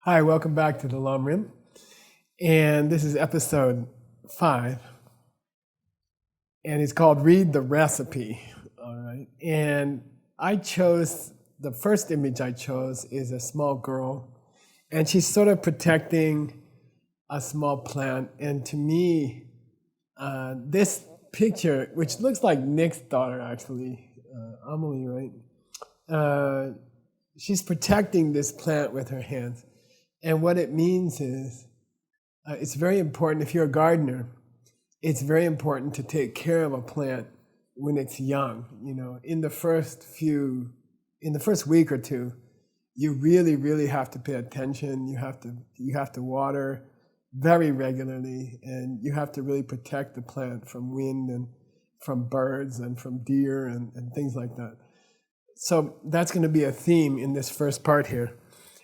Hi, welcome back to the Lam Rim. And this is episode 5. And it's called Read the Recipe. All right. And the first image I chose is a small girl. And she's sort of protecting a small plant. And to me, this picture, which looks like Nick's daughter actually, Amelie, right? She's protecting this plant with her hands. And what it means is, it's very important, if you're a gardener, it's very important to take care of a plant when it's young. You know, in the first week or two, you really, really have to pay attention. You have to water very regularly, and you have to really protect the plant from wind and from birds and from deer and things like that. So that's going to be a theme in this first part here.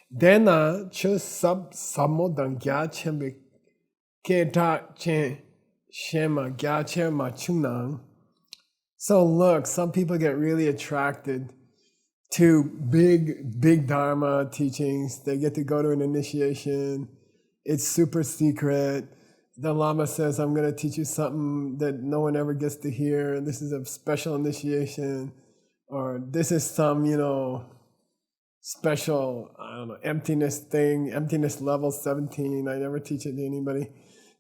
Then cho sub samo dang gya chen be ke ta chen shema gya chen ma chunang. So look, some people get really attracted to big Dharma teachings. They get to go to an initiation. It's super secret. The Lama says, I'm going to teach you something that no one ever gets to hear. This is a special initiation. Or this is some, special, emptiness level 17. I never teach it to anybody.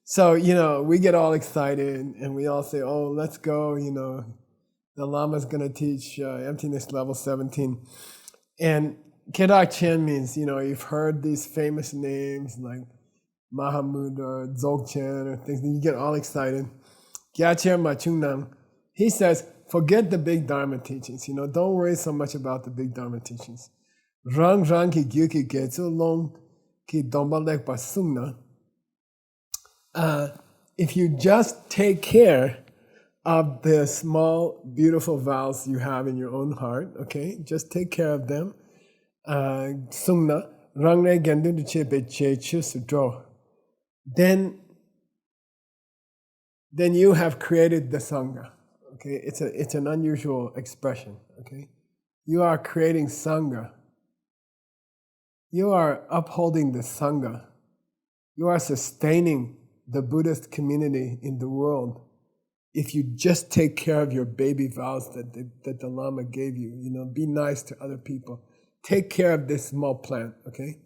So, we get all excited and we all say, oh, let's go, the Lama's going to teach emptiness level 17. And Kedak Chen means, you've heard these famous names like Mahamud or Dzogchen or things, and you get all excited. Gyatchen Machungnam, he says, forget the big Dharma teachings, don't worry so much about the big Dharma teachings. Rang ki gyuki getsu long ki dombalek basungna. If you just take care of the small, beautiful vows you have in your own heart, okay, just take care of them. Sungna, rang re gendu de chepe chechu sudro. Then you have created the Sangha. Okay, it's an unusual expression. Okay, you are creating Sangha. You are upholding the Sangha. You are sustaining the Buddhist community in the world. If you just take care of your baby vows that the Lama gave you, be nice to other people. Take care of this small plant, okay?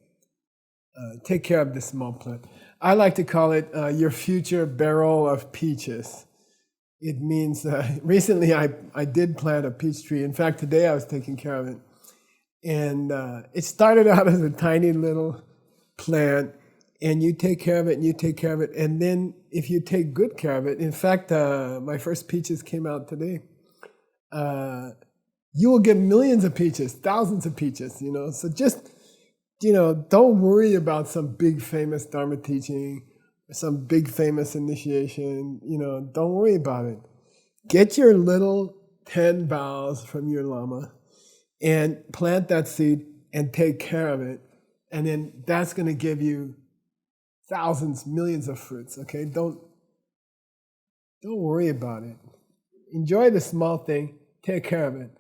Take care of this small plant. I like to call it your future barrel of peaches. It means, recently I did plant a peach tree. In fact, today I was taking care of it. And it started out as a tiny little plant, and you take care of it, and you take care of it. And then if you take good care of it, in fact, my first peaches came out today. You will get millions of peaches, thousands of peaches, So just, don't worry about some big famous Dharma teaching, some big famous initiation, don't worry about it. Get your little 10 vows from your Lama and plant that seed and take care of it. And then that's going to give you thousands, millions of fruits, okay? Don't worry about it. Enjoy the small thing, take care of it.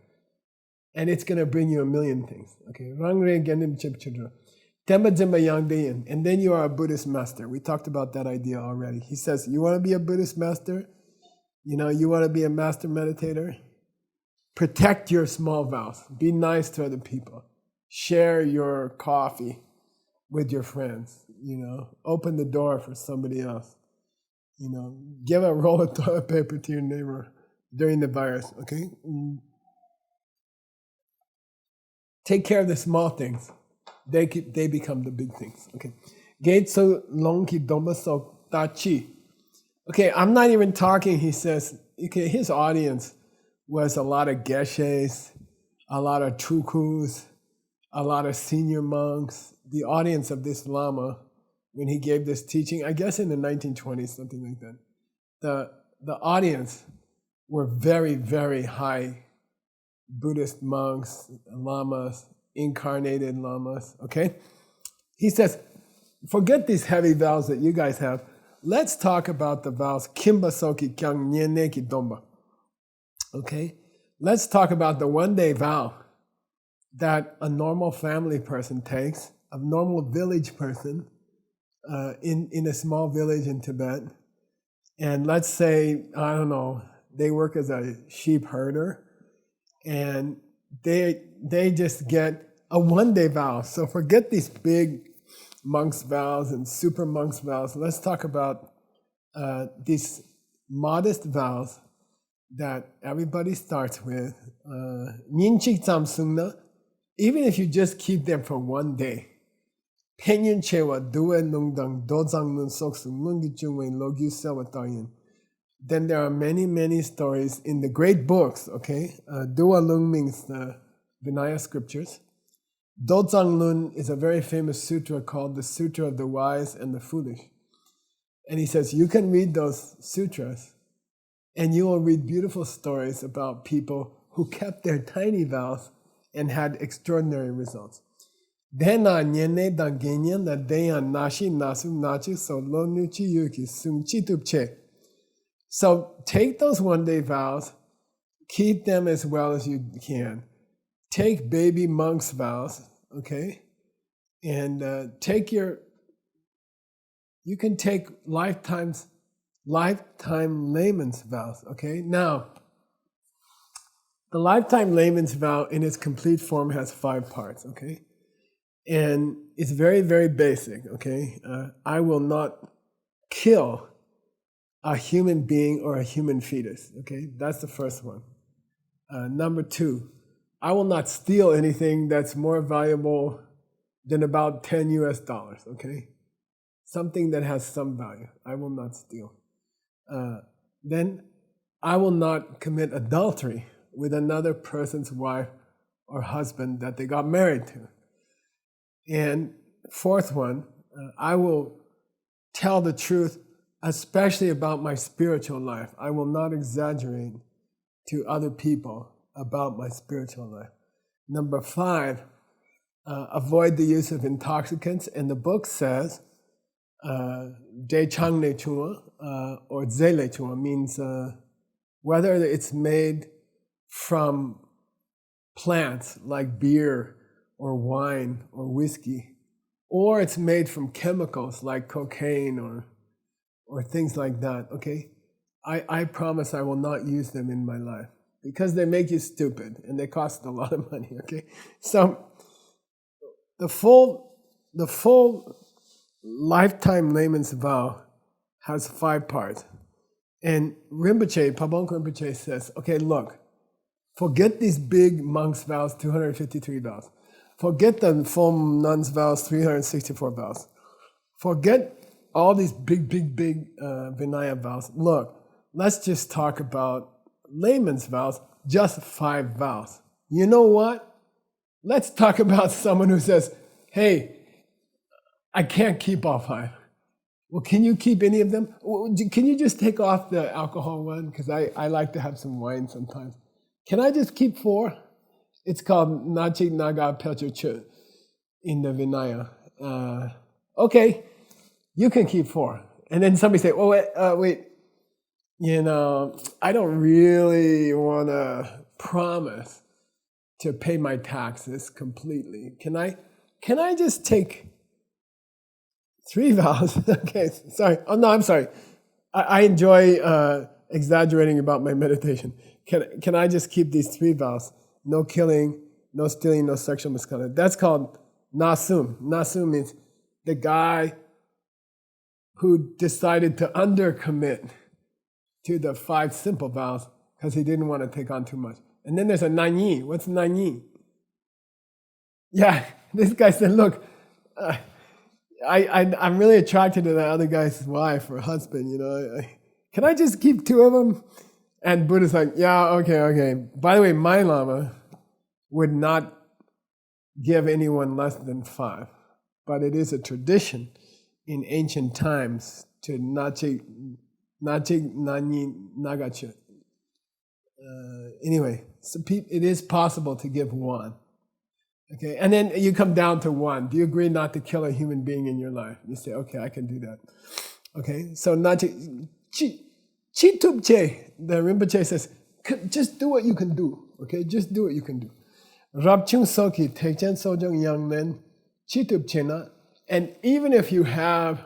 And it's going to bring you a million things, okay? And then you are a Buddhist master. We talked about that idea already. He says, you want to be a Buddhist master? You want to be a master meditator? Protect your small vows. Be nice to other people. Share your coffee with your friends. Open the door for somebody else. Give a roll of toilet paper to your neighbor during the virus, okay? Take care of the small things. They become the big things, okay? Getsu longki dombaso tachi. Okay, I'm not even talking, he says, okay, his audience was a lot of geshes, a lot of trukus, a lot of senior monks. The audience of this Lama, when he gave this teaching, I guess in the 1920s, something like that, the audience were very, very high Buddhist monks, lamas, incarnated lamas, okay? He says, forget these heavy vows that you guys have. Let's talk about the vows Kimba Soki Kyang Nyeneki Domba. Okay? Let's talk about the one-day vow that a normal family person takes a normal village person in a small village in Tibet, and let's say, I don't know, they work as a sheep herder, and they just get a one-day vow. So forget these big monks' vows and super monks' vows. Let's talk about these modest vows that everybody starts with. Nyinchik Tsam Sungna, even if you just keep them for one day. Penyon Chewa Due Nungdang Dozang Nun Soksu Mungi Jungwen Logyu Sewa Tayin. Then there are many, many stories in the great books, okay? Dua Lung means the Vinaya scriptures. Dozang Lun is a very famous sutra called the Sutra of the Wise and the Foolish. And he says, you can read those sutras and you will read beautiful stories about people who kept their tiny vows and had extraordinary results. Dena nyene dan genyan da deyan nashi nasu nachi so lo nuchi yuki sum chitupche. So take those one-day vows, keep them as well as you can. Take baby monk's vows, okay? And you can take lifetime layman's vows, okay? Now, the lifetime layman's vow in its complete form has 5 parts, okay? And it's very, very basic, okay? I will not kill a human being or a human fetus, okay? That's the first one. Number 2, I will not steal anything that's more valuable than about $10 US, okay? Something that has some value, I will not steal. Then I will not commit adultery with another person's wife or husband that they got married to. And 4th one, I will tell the truth, especially about my spiritual life. I will not exaggerate to other people about my spiritual life. Number 5, avoid the use of intoxicants. And the book says, De Chang Le Chua, or Ze Le Chua, means whether it's made from plants like beer or wine or whiskey, or it's made from chemicals like cocaine or things like that, okay? I promise I will not use them in my life because they make you stupid and they cost a lot of money, okay? So the full lifetime layman's vow has 5 parts. And Rinpoche, Pabongka Rinpoche says, okay, look, forget these big monks' vows, 253 vows. Forget the full nuns' vows, 364 vows. Forget all these big Vinaya vows. Look, let's just talk about layman's vows, just 5 vows. You know what? Let's talk about someone who says, hey, I can't keep all 5. Well, can you keep any of them? Can you just take off the alcohol one? Because I like to have some wine sometimes. Can I just keep 4? It's called Nachik Naga Pelcher in the Vinaya. Okay, you can keep 4. And then somebody say, oh, wait, you know, I don't really want to promise to pay my taxes completely. Can I just take 3 vows? Okay, sorry. Oh, no, I'm sorry. I enjoy exaggerating about my meditation. Can I just keep these 3 vows? No killing, no stealing, no sexual misconduct. That's called nasum. Nasum means the guy who decided to undercommit to the 5 simple vows because he didn't want to take on too much. And then there's a nanyi. What's nanyi? Yeah, this guy said, look, I'm really attracted to that other guy's wife or husband, you know. Can I just keep 2 of them? And Buddha's like, yeah, okay. By the way, my Lama would not give anyone less than 5. But it is a tradition in ancient times to nachik nanyi nagacha. Anyway, so it is possible to give 1. Okay, and then you come down to 1. Do you agree not to kill a human being in your life? You say, okay, I can do that. Okay, so nachik chitupche, the Rinpoche says, just do what you can do. Okay, just do what you can do. Rabchung soki tekchen sojong yang nen Chitupchena. And even if you have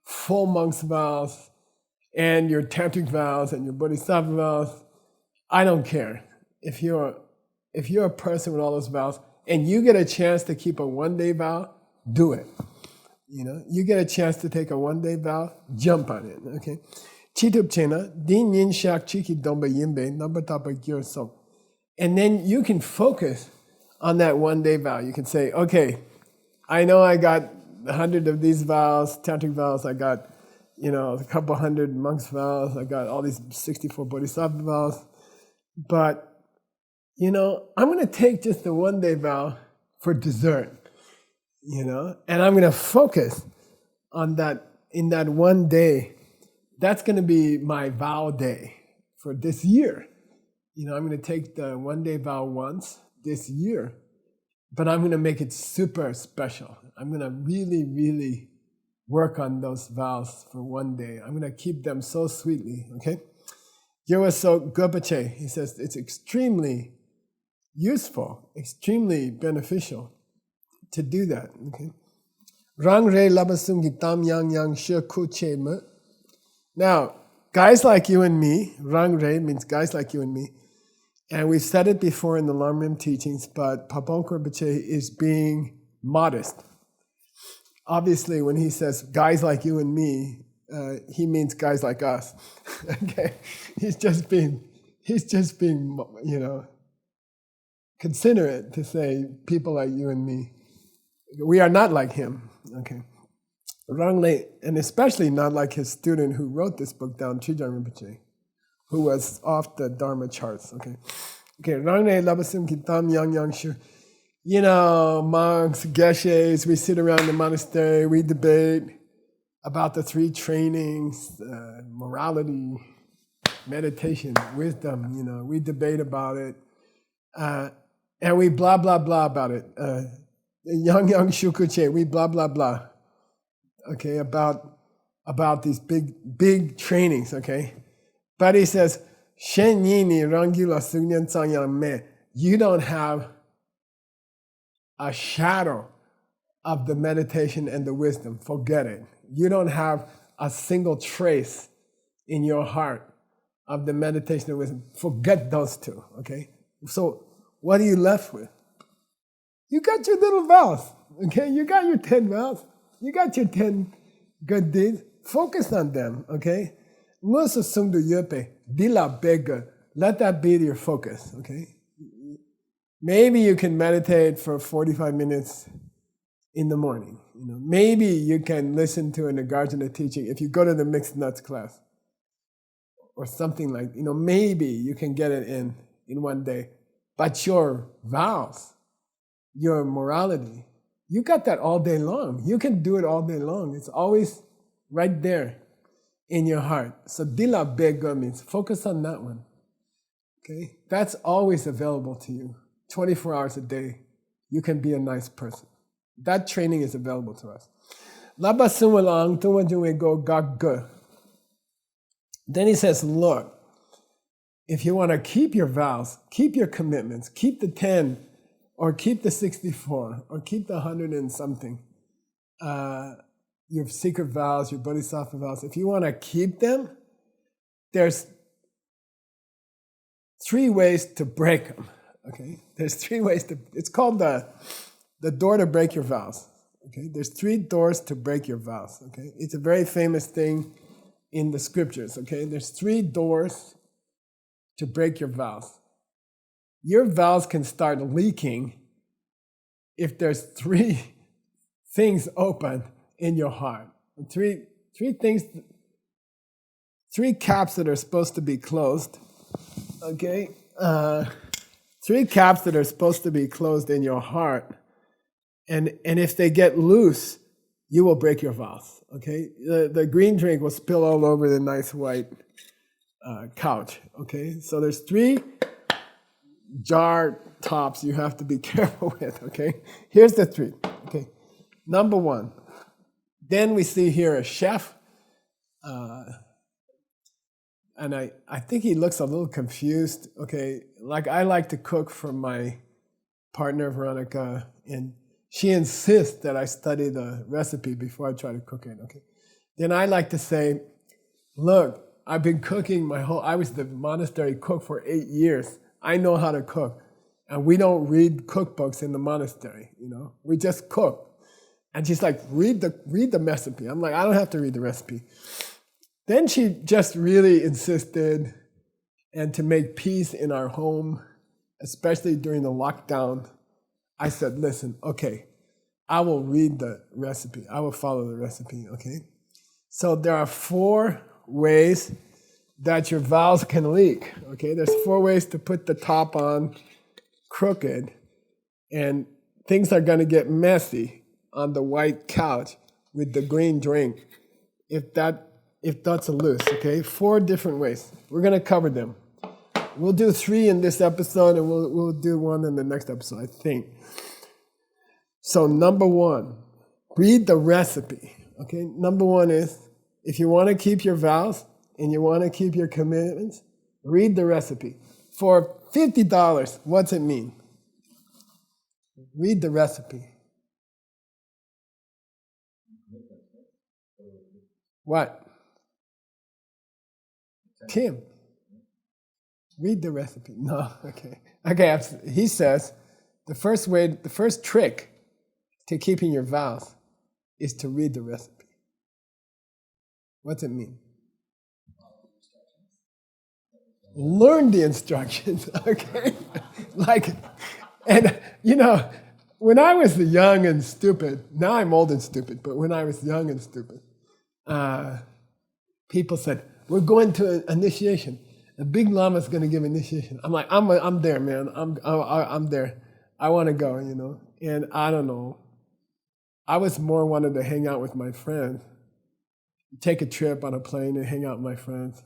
full monk's vows and your tantric vows and your bodhisattva vows, I don't care. If you're a person with all those vows and you get a chance to keep a one-day vow, do it. You get a chance to take a one-day vow, jump on it. Okay. Chitupchena, din yin shak chiki domba yimbe, nabatapa gyur sok. And then you can focus on that one-day vow. You can say, okay, I know I got 100 of these vows, tantric vows, I got, a couple hundred monks vows, I got all these 64 bodhisattva vows, but, I'm going to take just the one-day vow for dessert, and I'm going to focus on that, in that one day. That's going to be my vow day for this year. I'm going to take the one-day vow once this year, but I'm going to make it super special. I'm going to really, really work on those vows for one day. I'm going to keep them so sweetly, okay? Gyoso Gopache, he says, it's extremely useful, extremely beneficial to do that, okay? Rang re labasung tam yang yang she kuche me. Now, guys like you and me, Rang re means guys like you and me, and we've said it before in the Lamrim teachings, but Pabongka Rinpoche is being modest. Obviously, when he says guys like you and me, he means guys like us. Okay, he's just being, considerate to say people like you and me. We are not like him. Okay, Rangle, and especially not like his student who wrote this book down, Trijang Rinpoche, who was off the Dharma charts. Okay, Rangle Labasim Kitam Yang Yang Shu. Monks, geshes, we sit around the monastery, we debate about the three trainings, morality, meditation, wisdom, we debate about it. And we blah, blah, blah about it. Yang Yang Shukuche, we blah, blah, blah. Okay, about these big trainings, okay? But he says, Shen Yini Rangila Sunyan Sangyang Me, you don't have a shadow of the meditation and the wisdom. Forget it. You don't have a single trace in your heart of the meditation and wisdom. Forget those two, okay? So what are you left with? You got your little vows, okay? You got your 10 vows. You got your 10 good deeds. Focus on them, okay? Let that be your focus, okay? Maybe you can meditate for 45 minutes in the morning. Maybe you can listen to a Nagarjuna teaching if you go to the mixed nuts class or something like, maybe you can get it in one day. But your vows, your morality, you got that all day long. You can do it all day long. It's always right there in your heart. So dila bega means focus on that one. Okay? That's always available to you. 24 hours a day, you can be a nice person. That training is available to us. Then he says, look, if you want to keep your vows, keep your commitments, keep the 10, or keep the 64, or keep the 100 and something, your secret vows, your bodhisattva vows, if you want to keep them, there's 3 ways to break them. Okay, there's 3 ways to. It's called the door to break your vows. Okay, there's 3 doors to break your vows. Okay, it's a very famous thing in the scriptures. Okay, there's 3 doors to break your vows. Your vows can start leaking if there's 3 things open in your heart. 3 things, 3 caps that are supposed to be closed. Okay. 3 caps that are supposed to be closed in your heart, and if they get loose, you will break your vows. Okay, the green drink will spill all over the nice white couch. Okay, so there's 3 jar tops you have to be careful with. Okay, here's the 3. Okay, number 1. Then we see here a chef. And I think he looks a little confused. Okay, like I like to cook for my partner, Veronica, and she insists that I study the recipe before I try to cook it, okay? Then I like to say, look, I've been cooking I was the monastery cook for 8 years. I know how to cook. And we don't read cookbooks in the monastery, We just cook. And she's like, read the recipe. I'm like, I don't have to read the recipe. Then she just really insisted, and to make peace in our home, especially during the lockdown, I said, listen, okay, I will read the recipe. I will follow the recipe, okay? So there are 4 ways that your vows can leak, okay? There's 4 ways to put the top on crooked, and things are going to get messy on the white couch with the green drink if that's a loose, okay? 4 different ways. We're going to cover them. We'll do 3 in this episode, and we'll do 1 in the next episode, I think. So number 1, read the recipe, okay? Number 1 is, if you want to keep your vows and you want to keep your commitments, read the recipe. For $50, what's it mean? Read the recipe. What? Tim, read the recipe. No, okay. Okay, he says the first trick to keeping your vows is to read the recipe. What's it mean? Learn the instructions, okay? When I was young and stupid, now I'm old and stupid, but when I was young and stupid, people said, we're going to an initiation. The big lama's going to give initiation. I'm like, I'm there, man. I'm there. I want to go, And I don't know. I was more wanted to hang out with my friends, take a trip on a plane and hang out with my friends.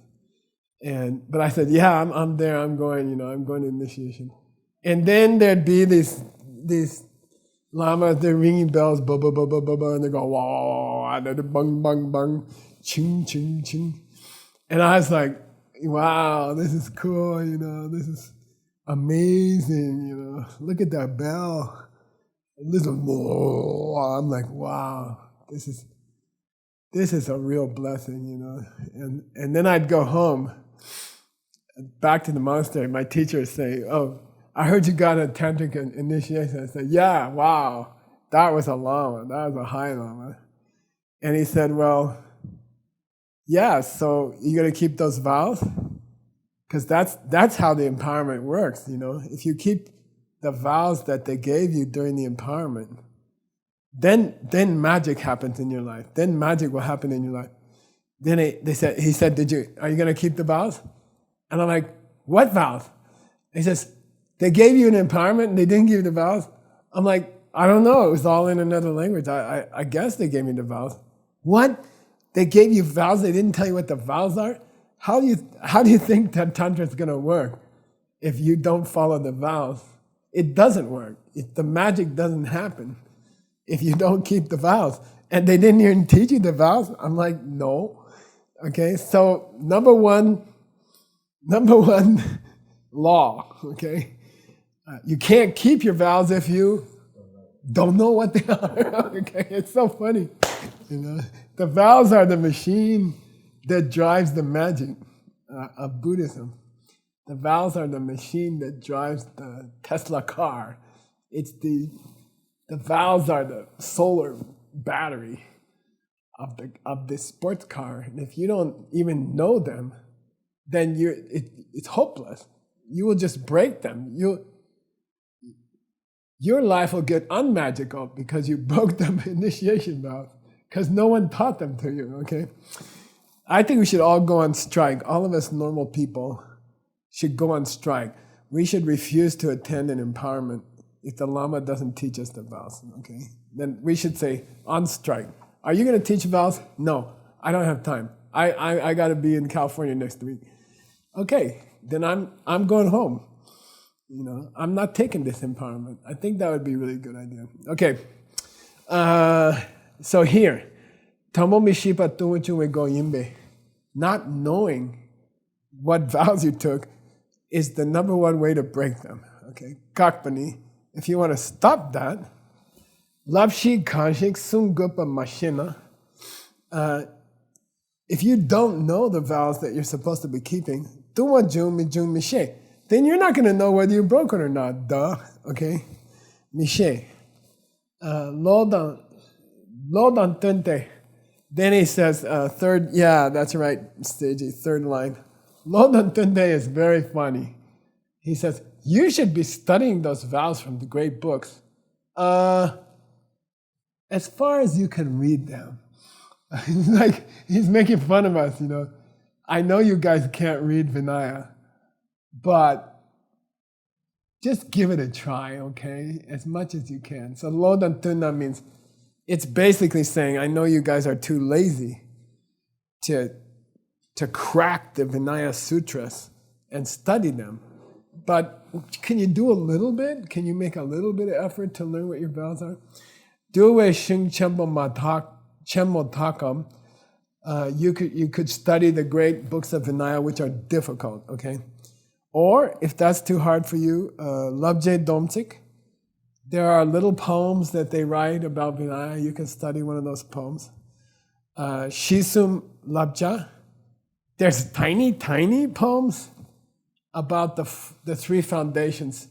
But I said, yeah, I'm there. I'm going. I'm going to initiation. And then there'd be these lamas. They're ringing bells, blah blah blah blah blah blah, and they go wah, and they're bung bung bung, ching ching ching. And I was like, wow, this is cool. This is amazing. Look at that bell. Listen, I'm like, wow, this is a real blessing. And then I'd go home. Back to the monastery, my teacher would say, oh, I heard you got a tantric initiation. I said, yeah, wow, that was a lama, that was a high lama. And he said, well, yeah, so you got to keep those vows? Because that's how the empowerment works, If you keep the vows that they gave you during the empowerment, then magic happens in your life. Then magic will happen in your life. Then he said, are you going to keep the vows? And I'm like, what vows? He says, they gave you an empowerment and they didn't give you the vows? I'm like, I don't know. It was all in another language. I guess they gave me the vows. What? They gave you vows? They didn't tell you what the vows are? How do you think that Tantra is going to work if you don't follow the vows? It doesn't work. The magic doesn't happen if you don't keep the vows. And they didn't even teach you the vows? I'm like, no. Okay, so number one law, okay? You can't keep your vows if you don't know what they are. Okay, it's so funny. The vows are the machine that drives the magic of Buddhism. The vows are the machine that drives the Tesla car. The vows are the solar battery of the sports car. And if you don't even know them, then it's hopeless. You will just break them. Your life will get unmagical because you broke them initiation vows, because no one taught them to you, okay? I think we should all go on strike. All of us normal people should go on strike. We should refuse to attend an empowerment if the Lama doesn't teach us the vows, okay? Then we should say, on strike. Are you going to teach vows? No, I don't have time. I got to be in California next week. Okay, then I'm going home. I'm not taking this empowerment. I think that would be a really good idea. Okay, so here, Tomo Mishipa Tumuchu Go Yimbe, not knowing what vows you took is the number one way to break them. Okay, Kakpani, if you want to stop that, Lapshi Kanshik Sungupa Mashina. If you don't know the vows that you're supposed to be keeping, Tuwa Jun Mijun Mishe, then you're not going to know whether you're broken or not. Duh. Okay? Mishe. Lodan Tente. Then he says, third, yeah, that's right, Stagey, third line. Lodan Tente is very funny. He says, you should be studying those vows from the great books. As far as you can read them. Like, he's making fun of us, I know you guys can't read Vinaya, but just give it a try, okay? As much as you can. So Lodan Tuna means, it's basically saying, I know you guys are too lazy to crack the Vinaya Sutras and study them. But can you do a little bit? Can you make a little bit of effort to learn what your vows are? Duwe Shing Chembo Takam. You could study the great books of Vinaya, which are difficult, okay? Or, if that's too hard for you, Labje Domsik. There are little poems that they write about Vinaya. You can study one of those poems. Shisum Labja. There's tiny, tiny poems about the three foundations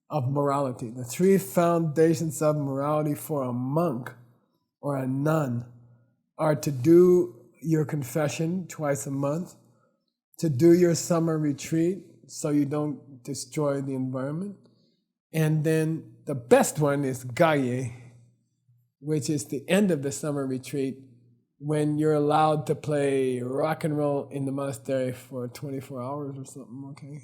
of morality. The three foundations of morality for a monk or a nun are to do your confession twice a month, to do your summer retreat so you don't destroy the environment, and then the best one is Gaye, which is the end of the summer retreat when you're allowed to play rock and roll in the monastery for 24 hours or something, okay?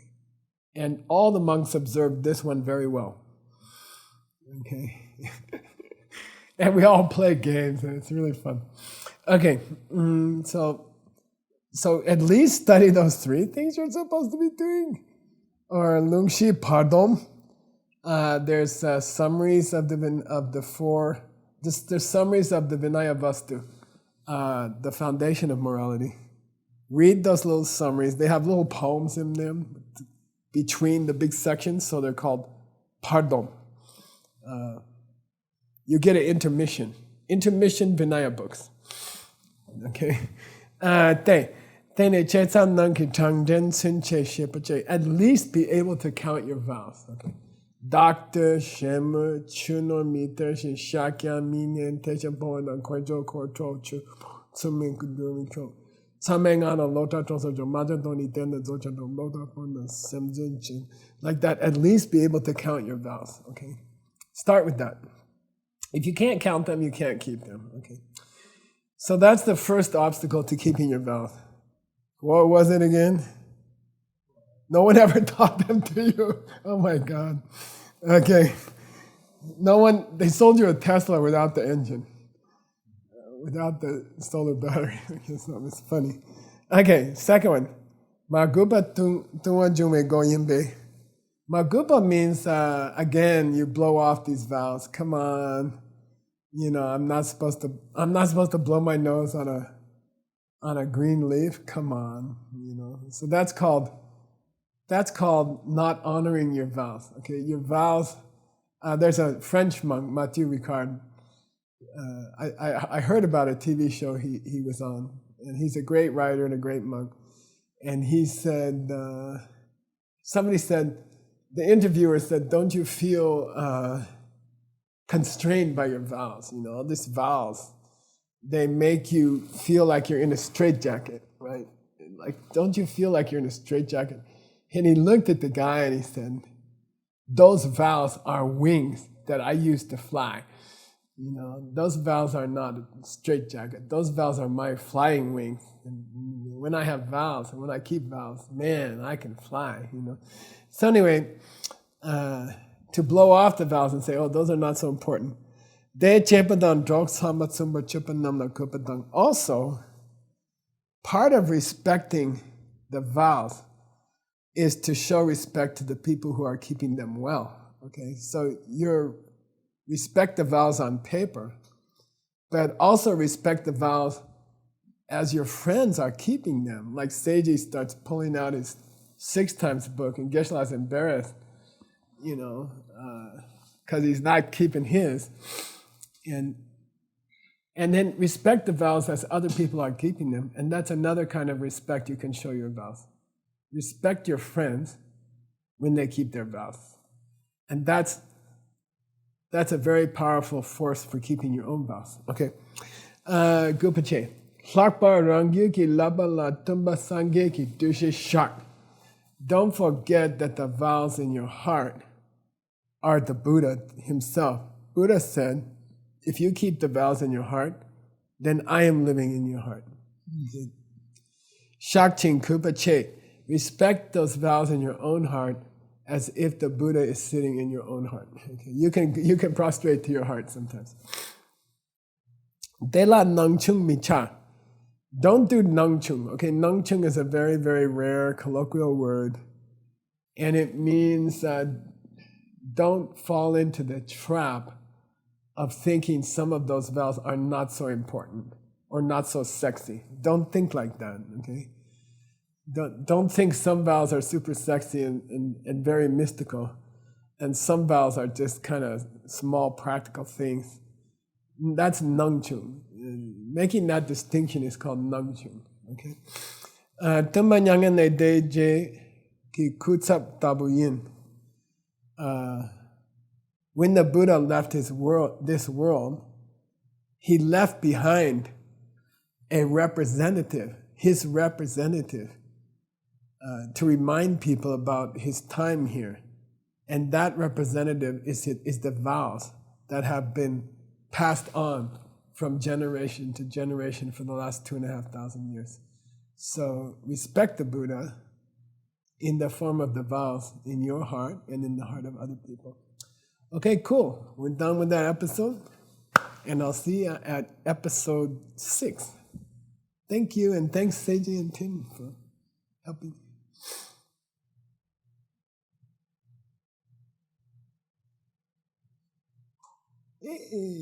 And all the monks observed this one very well, okay? And we all play games, and it's really fun. Okay, so at least study those three things you're supposed to be doing. Or Lungshi Pardon. There's summaries of the four. There's summaries of the Vinaya Vastu, the foundation of morality. Read those little summaries. They have little poems in them between the big sections, so they're called Pardon. You get an intermission Vinaya books. Okay, at least be able to count your vows. Okay. Doctor, Shema, Chuno, Meter, Shakya, Minion, Techa, Bowen, and Kojo, Korto, Chu, Sumin, Kudumi, Cho. Samengana, Lota, Tosa, Jomata, Doni, Tenda, Zocha, Lota, Pona, Semjin, Chin. Like that, at least be able to count your vows. Okay. Start with that. If you can't count them, you can't keep them. Okay. So that's the first obstacle to keeping your vows. What was it again? No one ever taught them to you. Oh my God. Okay. They sold you a Tesla without the engine, without the solar battery. It's funny. Okay, second one. Magupa tuwa jume goyimbe. Magupa means, again, you blow off these vows. Come on. I'm not supposed to blow my nose on a green leaf. Come on. So that's called not honoring your vows. Okay, your vows. There's a French monk, Mathieu Ricard. I heard about a TV show he was on, and he's a great writer and a great monk. And he said, somebody said, the interviewer said, don't you feel constrained by your vows? All these vows, they make you feel like you're in a straitjacket, right? Like, don't you feel like you're in a straitjacket? And he looked at the guy and he said, those vows are wings that I use to fly. Those vows are not a straitjacket. Those vows are my flying wings. And when I have vows and when I keep vows, man, I can fly, So anyway, to blow off the vows and say, oh, those are not so important. Also, part of respecting the vows is to show respect to the people who are keeping them well. Okay, so you respect the vows on paper, but also respect the vows as your friends are keeping them. Like Seiji starts pulling out his 6 times book, and Geshe-la's embarrassed, because he's not keeping his. And then respect the vows as other people are keeping them. And that's another kind of respect you can show your vows. Respect your friends when they keep their vows. And that's a very powerful force for keeping your own vows. Okay. Gupache. Lakpa rangyuki laba la tumba sangeki dushe shak. Don't forget that the vows in your heart are the Buddha himself. Buddha said, if you keep the vows in your heart, then I am living in your heart. Shakching Kupache. Respect those vows in your own heart as if the Buddha is sitting in your own heart. Okay? You can prostrate to your heart sometimes. Dela nangchung micha. Don't do nangchung. Okay, nangchung is a very, very rare colloquial word, and it means don't fall into the trap of thinking some of those vows are not so important or not so sexy. Don't think like that. Okay. Don't think some vows are super sexy and very mystical, and some vows are just kind of small practical things. That's nangchung. Making that distinction is called nangchung. Okay. Tumbanyangan de je ki kutsap tabuyin. When the Buddha left this world, he left behind a representative, his representative, to remind people about his time here. And that representative is the vows that have been passed on from generation to generation for the last 2,500 years. So respect the Buddha in the form of the vows in your heart and in the heart of other people. Okay, cool. We're done with that episode. And I'll see you at episode 6. Thank you, and thanks Seiji and Tim for helping. Hey.